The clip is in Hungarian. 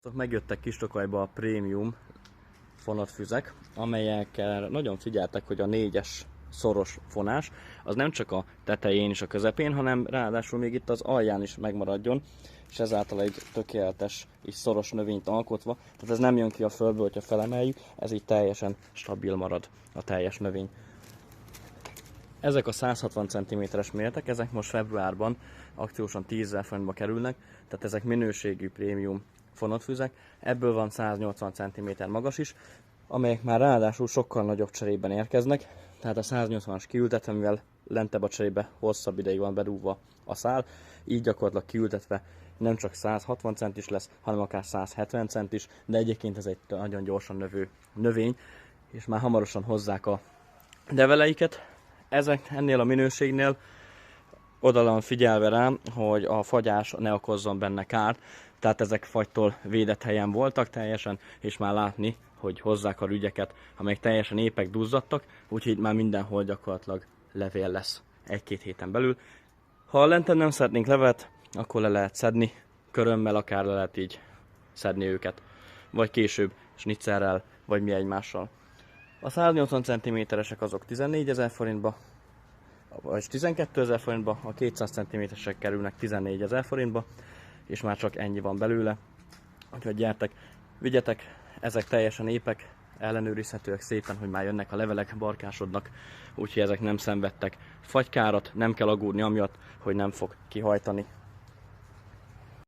Megjöttek Kistokajba a prémium fonatfüzek, amelyekkel nagyon figyeltek, hogy a 4-es szoros fonás az nem csak a tetején és a közepén, hanem ráadásul még itt az alján is megmaradjon, és ezáltal egy tökéletes és szoros növényt alkotva, tehát ez nem jön ki a földből, hogyha felemeljük, ez így teljesen stabil marad a teljes növény. Ezek a 160 cm-es méretek, ezek most februárban akciósan 10 000 forintba kerülnek, tehát ezek minőségű prémium fonatfüzek. Ebből van 180 cm magas is, amelyek már ráadásul sokkal nagyobb cserében érkeznek, tehát a 180-as kiültetve, mivel lentebb a cserébe hosszabb ideig van bedugva a szál, így gyakorlatilag kiültetve nem csak 160 centis lesz, hanem akár 170 centis, de egyébként ez egy nagyon gyorsan növő növény, és már hamarosan hozzák a leveleiket. Ezek ennél a minőségnél oda van figyelve rá, hogy a fagyás ne okozzon benne kárt, tehát ezek fagytól védett helyen voltak teljesen, és már látni, hogy hozzák a rügyeket, amelyek teljesen épek, duzzadtak, úgyhogy már mindenhol gyakorlatilag levél lesz 1-2 héten belül. Ha lenten nem szeretnénk levelet, akkor le lehet szedni, körömmel akár le lehet így szedni őket, vagy később snitzerrel, vagy mi egymással. A 180 cm-esek azok 14 000 forintba, vagy 12 000 forintba, a 200 cm-esek kerülnek 14 000 forintba, és már csak ennyi van belőle. Úgyhogy gyertek, vigyetek, ezek teljesen épek, ellenőrizhetőek szépen, hogy már jönnek a levelek, barkásodnak, úgyhogy ezek nem szenvedtek fagykárat, nem kell aggódni amiatt, hogy nem fog kihajtani.